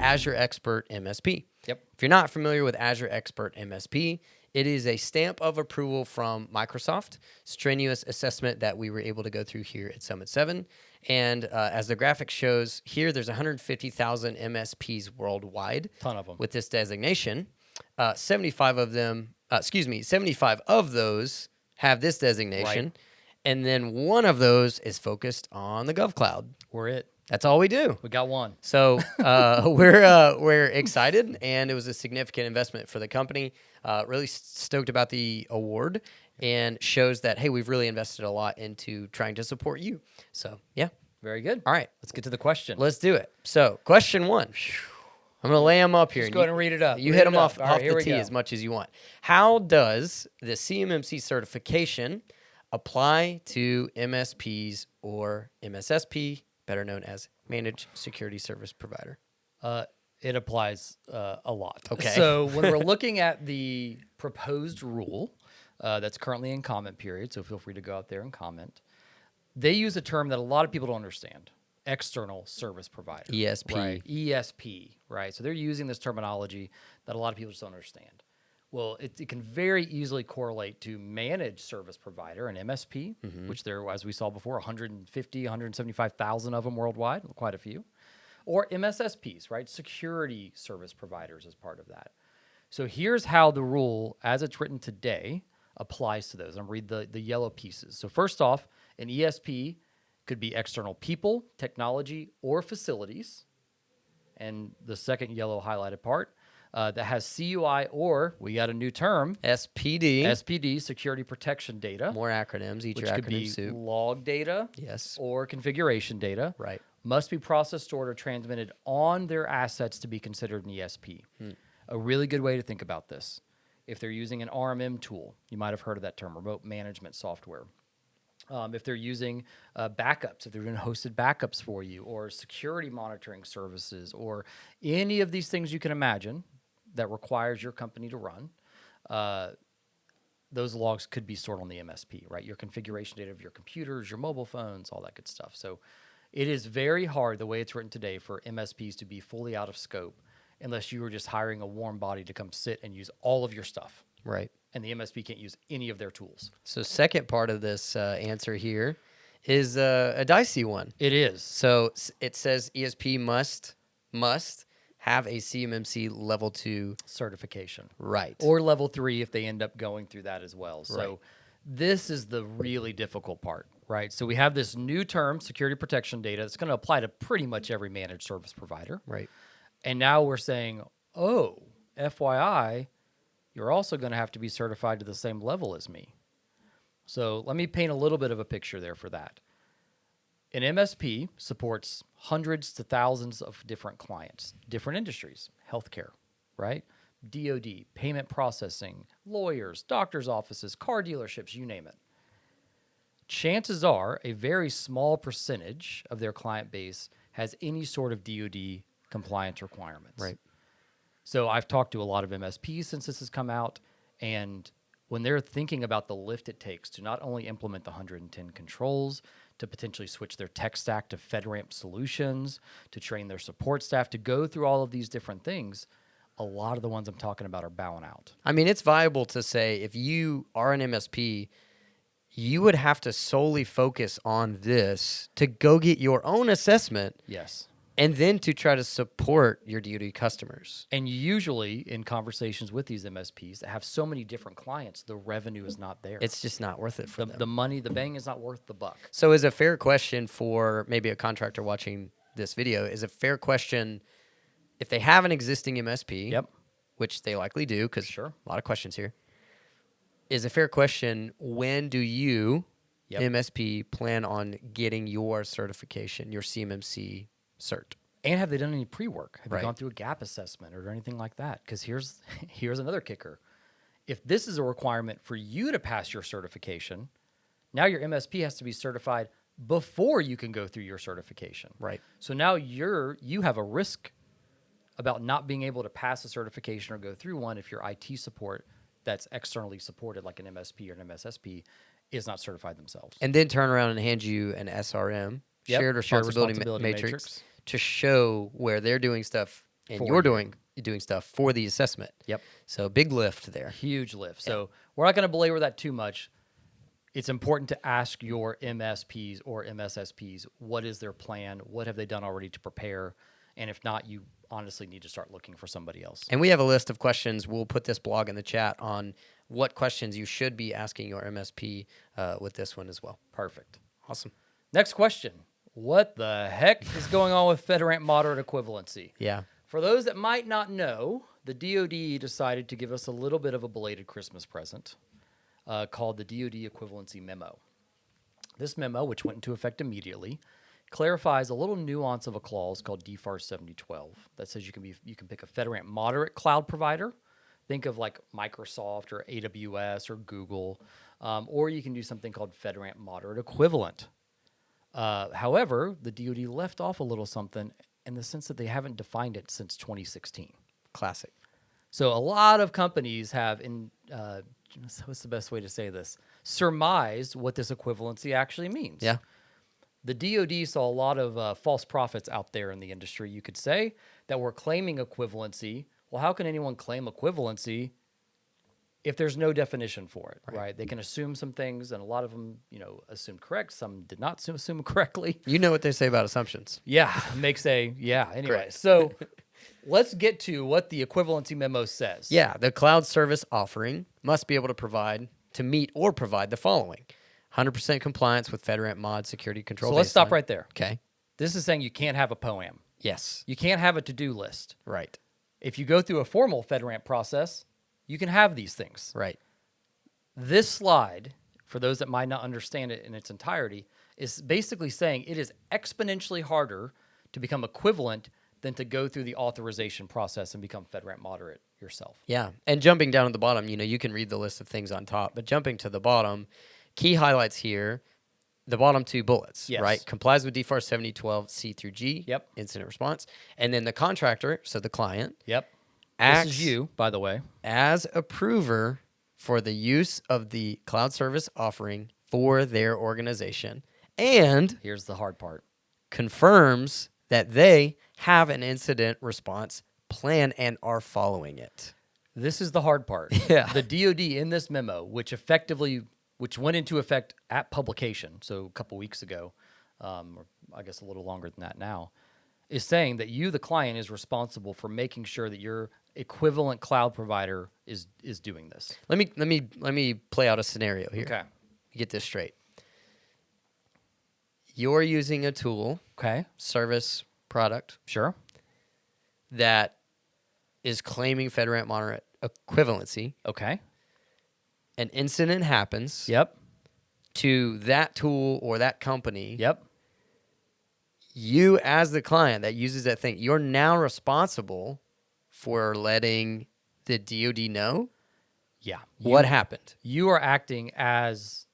Azure Expert MSP. Yep. If you're not familiar with Azure Expert MSP, it is a stamp of approval from Microsoft, strenuous assessment that we were able to go through here at Summit 7. And as the graphic shows here, there's 150,000 MSPs worldwide. Ton of them. With this designation. 75 of those have this designation. Right. And then one of those is focused on the GovCloud. We're it. That's all we do. We got one. So we're excited, and it was a significant investment for the company. Really stoked about the award, and shows that, hey, we've really invested a lot into trying to support you. So, yeah. Very good. All right. Let's get to the question. Let's do it. So, question 1. I'm going to lay them up here. Just go ahead and read it up. You hit them off All right, the tee as much as you want. How does the CMMC certification apply to MSPs or MSSP, better known as Managed Security Service Provider? It applies a lot. Okay. So when we're looking at the proposed rule that's currently in comment period, so feel free to go out there and comment, they use a term that a lot of people don't understand. External service provider. ESP. Right. ESP, right? So they're using this terminology that a lot of people just don't understand. Well, it can very easily correlate to managed service provider, an MSP, which there, as we saw before, 150, 175,000 of them worldwide, quite a few. Or MSSPs, right? Security service providers as part of that. So here's how the rule, as it's written today, applies to those. I'm going to read the yellow pieces. So first off, an ESP could be external people, technology, or facilities. And the second yellow highlighted part, that has CUI or, we got a new term, SPD, security protection data. More acronyms, each which acronym could be soup. log data Yes. or configuration data. Right. Must be processed, stored, or transmitted on their assets to be considered an ESP. A really good way to think about this. If they're using an RMM tool, you might have heard of that term, remote management software. If they're using backups, if they're doing hosted backups for you, or security monitoring services, or any of these things you can imagine that requires your company to run, those logs could be stored on the MSP, right? Your configuration data of your computers, your mobile phones, all that good stuff. So it is very hard, the way it's written today, for MSPs to be fully out of scope unless you were just hiring a warm body to come sit and use all of your stuff. Right. And the MSP can't use any of their tools. So second part of this answer here is a dicey one. It is. So it says ESP must have a CMMC level 2 certification. Right. Or level 3 if they end up going through that as well. So Right. this is the really difficult part, right? So we have this new term, security protection data, that's going to apply to pretty much every managed service provider. Right. And now we're saying, oh, FYI, you're also going to have to be certified to the same level as me. So let me paint a little bit of a picture there for that. An MSP supports hundreds to thousands of different clients, different industries, healthcare, right? DoD, payment processing, lawyers, doctors' offices, car dealerships, you name it. Chances are a very small percentage of their client base has any sort of DoD compliance requirements. Right. So I've talked to a lot of MSPs since this has come out, and when they're thinking about the lift it takes to not only implement the 110 controls, to potentially switch their tech stack to FedRAMP solutions, to train their support staff, to go through all of these different things, a lot of the ones I'm talking about are bowing out. I mean, it's viable to say if you are an MSP, you would have to solely focus on this to go get your own assessment. Yes. And then to try to support your DoD customers. And usually in conversations with these MSPs that have so many different clients, the revenue is not there. It's just not worth it for them. The money, the bang is not worth the buck. So is a fair question for maybe a contractor watching this video, is a fair question if they have an existing MSP, Yep. which they likely do, because Sure. a lot of questions here, is a fair question, when do you, Yep. MSP, plan on getting your certification, your CMMC cert? And have they done any pre-work? Have Right. they gone through a gap assessment or anything like that? Because here's another kicker. If this is a requirement for you to pass your certification, now your MSP has to be certified before you can go through your certification. Right. So now you have a risk about not being able to pass a certification or go through one if your IT support that's externally supported, like an MSP or an MSSP, is not certified themselves. And then turn around and hand you an SRM, Yep. shared responsibility, Responsibility matrix, matrix, to show where they're doing stuff and For you're you. doing stuff for the assessment. Yep. So big lift there. Huge lift. So we're not going to belabor that too much. It's important to ask your MSPs or MSSPs, what is their plan? What have they done already to prepare? And if not, you honestly need to start looking for somebody else. And we have a list of questions. We'll put this blog in the chat on what questions you should be asking your MSP with this one as well. Perfect. Awesome. Next question. What the heck is going on with FedRAMP Moderate Equivalency? Yeah. For those that might not know, the DoD decided to give us a little bit of a belated Christmas present called the DoD Equivalency Memo. This memo, which went into effect immediately, clarifies a little nuance of a clause called DFARS 7012 that says you can pick a FedRAMP Moderate cloud provider. Think of like Microsoft or AWS or Google, or you can do something called FedRAMP Moderate Equivalent. However, the DoD left off a little something in the sense that they haven't defined it since 2016. Classic. So a lot of companies have, what's the best way to say this, surmised what this equivalency actually means. Yeah. The DoD saw a lot of false prophets out there in the industry, you could say, that were claiming equivalency. Well, how can anyone claim equivalency if there's no definition for it, right? They can assume some things, and a lot of them, assumed correct. Some did not assume correctly. You know what they say about assumptions. Yeah, anyway. Correct. So let's get to what the equivalency memo says. Yeah, the cloud service offering must be able to meet or provide the following: 100% compliance with FedRAMP Mod security control. So let's stop right there. Okay. This is saying you can't have a POAM. Yes. You can't have a to-do list. Right. If you go through a formal FedRAMP process, you can have these things. Right. This slide, for those that might not understand it in its entirety, is basically saying it is exponentially harder to become equivalent than to go through the authorization process and become FedRAMP Moderate yourself. Yeah. And jumping down at the bottom, you can read the list of things on top, but jumping to the bottom, key highlights here, the bottom two bullets, Yes. right? Complies with DFARS 7012 C through G. Yep. Incident response. And then the contractor, so the client, Yep. acts This is you, by the way. as approver for the use of the cloud service offering for their organization, and Here's the hard part. confirms that they have an incident response plan and are following it. This is the hard part. Yeah. The DoD in this memo, which went into effect at publication, so a couple weeks ago, or I guess a little longer than that now, is saying that you, the client, is responsible for making sure that your equivalent cloud provider is doing this. Let me play out a scenario here. Okay. Get this straight. You're using a tool, Okay. service, product Sure. that is claiming FedRAMP Moderate equivalency. Okay. An incident happens Yep. to that tool or that company. Yep. You, as the client that uses that thing, you're now responsible for letting the DoD know Yeah. what happened. You are acting as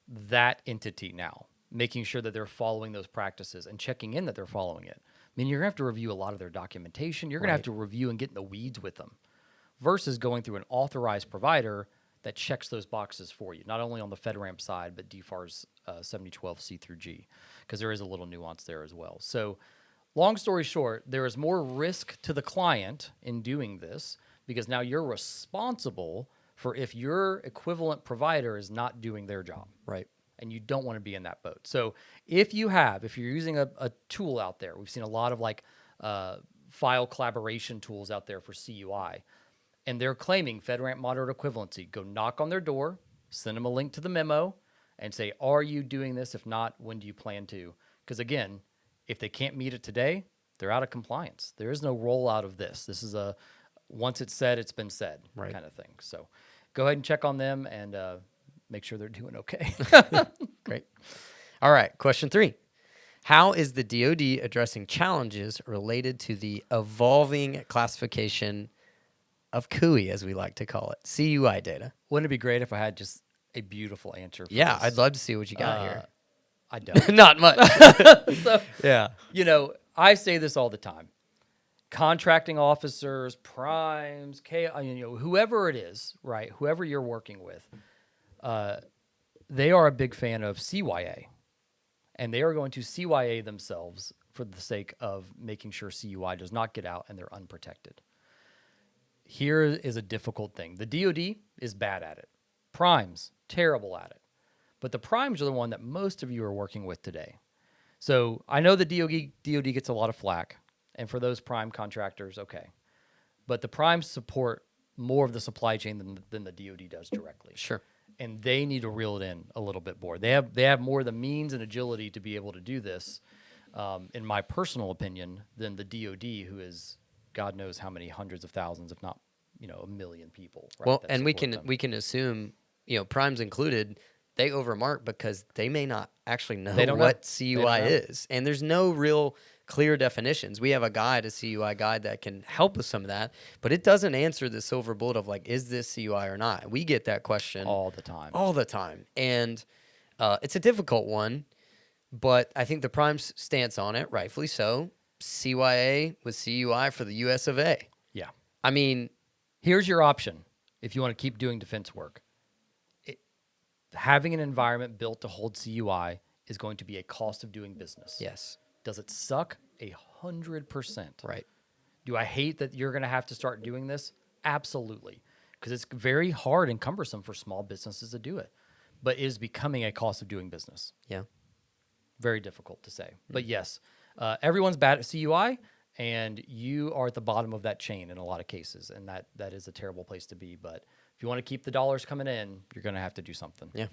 that entity now, making sure that they're following those practices and checking in that they're following it. I mean, you're going to have to review a lot of their documentation. You're going to have to review and get in the weeds with them versus going through an authorized provider that checks those boxes for you, not only on the FedRAMP side, but DFARS 7012 C through G, because there is a little nuance there as well. So long story short, there is more risk to the client in doing this because now you're responsible for if your equivalent provider is not doing their job. Right. And you don't want to be in that boat. So if you're using a tool out there, we've seen a lot of file collaboration tools out there for CUI, and they're claiming FedRAMP Moderate Equivalency, go knock on their door, send them a link to the memo, and say, are you doing this? If not, when do you plan to? Because again, if they can't meet it today, they're out of compliance. There is no rollout of this. This is once it's said, it's been said kind of thing. So go ahead and check on them and make sure they're doing okay. Great. All right. Question 3. How is the DoD addressing challenges related to the evolving classification of CUI, as we like to call it, CUI data? Wouldn't it be great if I had just a beautiful answer for Yeah, this? I'd love to see what you got here. I don't. Not much. So, Yeah. I say this all the time. Contracting officers, primes, whoever it is, right? Whoever you're working with, they are a big fan of CYA. And they are going to CYA themselves for the sake of making sure CUI does not get out and they're unprotected. Here is a difficult thing. The DoD is bad at it. Primes, terrible at it. But the primes are the one that most of you are working with today. So I know the DoD gets a lot of flack, and for those prime contractors, okay. But the primes support more of the supply chain than the DoD does directly. Sure. And they need to reel it in a little bit more. They have more of the means and agility to be able to do this, in my personal opinion, than the DoD, who is God knows how many hundreds of thousands, if not, a million people. Right, well, and we can assume, primes included, they overmark because they may not actually know what CUI is, and there's no real clear definitions. We have a guide, a CUI guide that can help with some of that, but it doesn't answer the silver bullet of like, is this CUI or not? We get that question all the time. And it's a difficult one, but I think the prime's stance on it, rightfully so, CYA with CUI for the US of A. Yeah. I mean, here's your option if you want to keep doing defense work. Having an environment built to hold CUI is going to be a cost of doing business. Yes. Does it suck? 100%. Right. Do I hate that you're going to have to start doing this? Absolutely. Because it's very hard and cumbersome for small businesses to do it. But it is becoming a cost of doing business. Yeah. Very difficult to say. But yes, everyone's bad at CUI, and you are at the bottom of that chain in a lot of cases. And that is a terrible place to be. But if you want to keep the dollars coming in, you're going to have to do something. Yeah.